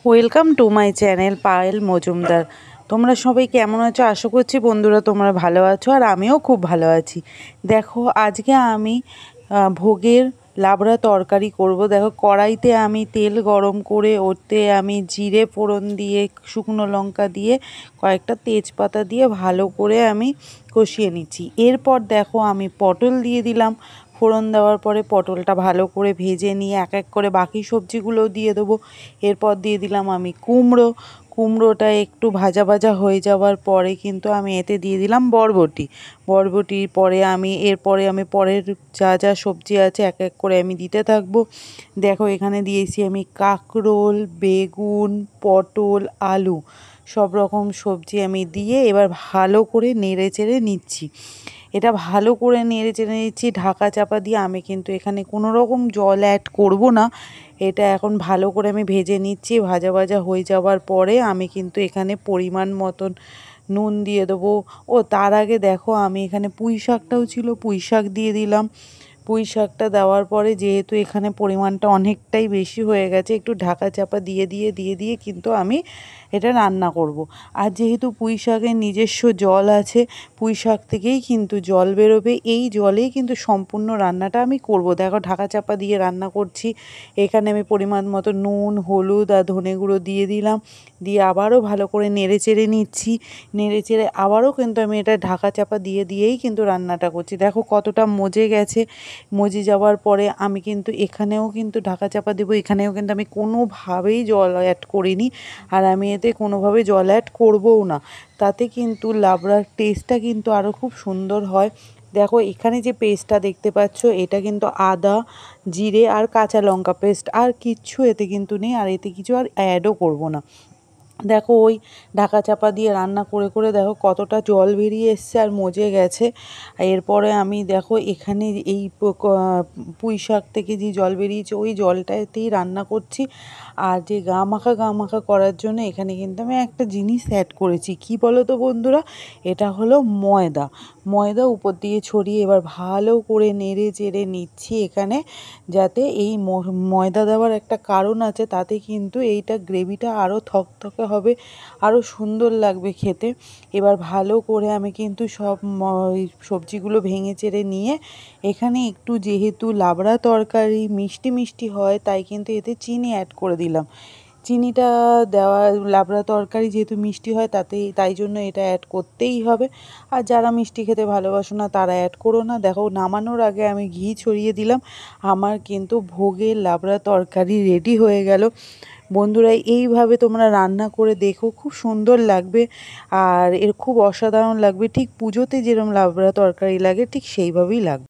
Welcome to my channel Payel Majumdar. তোমরা সবাই কেমন আছো? আশা করছি বন্ধুরা তোমরা ভালো আছো, আর আমিও খুব ভালো আছি। দেখো আজকে আমি ভোগের লাবড়া তরকারি করব। দেখো কড়াইতে আমি তেল গরম করে ওতে আমি জিরে ফোড়ন দিয়ে, শুকনো লঙ্কা দিয়ে, কয়েকটা তেজপাতা দিয়ে ভালো করে আমি কষিয়ে নিচ্ছি। এরপর দেখো আমি পটল দিয়ে দিলাম। ফোড়ন দেওয়ার পরে পটলটা ভালো করে ভেজে নিয়ে এক এক করে বাকি সবজিগুলোও দিয়ে দেবো। এরপর দিয়ে দিলাম আমি কুমড়োটা একটু ভাজা ভাজা হয়ে যাওয়ার পরে কিন্তু আমি এতে দিয়ে দিলাম বরবটির পরে এরপরে আমি পরের যা যা সবজি আছে এক এক করে আমি দিতে থাকবো। দেখো এখানে দিয়েছি আমি কাঁকরোল, বেগুন, পটল, আলু, সব রকম সবজি আমি দিয়ে এবার ভালো করে নেড়ে চেড়ে নিচ্ছি। এটা ভালো করে নেড়ে চেড়ে নিচ্ছি ঢাকা চাপা দিয়ে। আমি কিন্তু এখানে কোনো রকম জল অ্যাড করব না। এটা এখন ভালো করে আমি ভেজে নিচ্ছি। ভাজা ভাজা হয়ে যাওয়ার পরে আমি কিন্তু এখানে পরিমাণ মতন নুন দিয়ে দেবো। তার আগে দেখো আমি এখানে পুঁই শাকটাও ছিল, পুঁই শাক দিয়ে দিলাম। পুঁই শাকটা দেওয়ার পরে যেহেতু এখানে পরিমাণটা অনেকটাই বেশি হয়ে গেছে, একটু ঢাকা চাপা দিয়ে কিন্তু আমি এটা রান্না করব। আর যেহেতু পুঁই শাকের নিজস্ব জল আছে, পুঁই শাক থেকেই কিন্তু জল বেরোবে, এই জলেই কিন্তু সম্পূর্ণ রান্নাটা আমি করব। দেখো ঢাকা চাপা দিয়ে রান্না করছি। এখানে আমি পরিমাণ মতো নুন, হলুদ আর ধনে গুঁড়ো দিয়ে দিলাম। দিয়ে আবারও ভালো করে নেড়ে চেড়ে নিচ্ছি। নেড়ে চেড়ে আবারও কিন্তু আমি এটা ঢাকা চাপা দিয়েই কিন্তু রান্নাটা করছি। দেখো কতটা মজে গেছে। মজে যাওয়ার পরে আমি কিন্তু এখানেও কিন্তু ঢাকা চাপা দেবো। এখানেও কিন্তু আমি কোনোভাবেই জল অ্যাড করিনি, আর আমি এতে কোনোভাবে জল অ্যাড করবও না। তাতে কিন্তু লাবড়ার টেস্টটা কিন্তু আরও খুব সুন্দর হয়। দেখো এখানে যে পেস্টটা দেখতে পাচ্ছ, এটা কিন্তু আদা, জিরে আর কাঁচা লঙ্কা পেস্ট, আর কিচ্ছু এতে কিন্তু নেই, আর এতে কিছু আর অ্যাডও করব না। দেখো ওই ঢাকা চাপা দিয়ে রান্না করে করে দেখো কতটা জল বেরিয়ে এসছে আর মজে গেছে। এরপরে আমি দেখো এখানে এই পুঁই শাক থেকে যে জল বেরিয়েছে ওই জলটাতেই রান্না করছি। আর যে গা মাখা করার জন্য এখানে কিন্তু আমি একটা জিনিস অ্যাড করেছি। কি বলো তো বন্ধুরা? এটা হলো ময়দা উপর দিয়ে ছড়িয়ে এবার ভালো করে নেড়ে চেড়ে নিচ্ছি এখানে, যাতে এই ময়দা দেওয়ার একটা কারণ আছে, তাতে কিন্তু এইটা গ্রেভিটা আরও থকথকে হবে, আরও সুন্দর লাগবে খেতে। এবার ভালো করে আমি কিন্তু সব সবজিগুলো ভেঙে চেড়ে নিয়ে এখানে একটু, যেহেতু লাবড়া তরকারি মিষ্টি মিষ্টি হয়, তাই কিন্তু এতে চিনি অ্যাড করে দিলাম। চিনিটা দেওয়া, লাবড়া তরকারি যেহেতু মিষ্টি হয় তাই জন্য এটা অ্যাড করতেই হবে। আর যারা মিষ্টি খেতে ভালোবাসো না তারা অ্যাড করো না। দেখো নামানোর আগে আমি ঘি ছড়িয়ে দিলাম। আমার কিন্তু ভোগের লাবড়া তরকারি রেডি হয়ে গেল। বন্ধুরা এইভাবে তোমরা রান্না করে দেখো, খুব সুন্দর লাগবে আর খুব অসাধারণ লাগবে। ঠিক পুজোতে যেরকম লাবড়া তরকারি লাগে ঠিক সেইভাবেই লাগবে।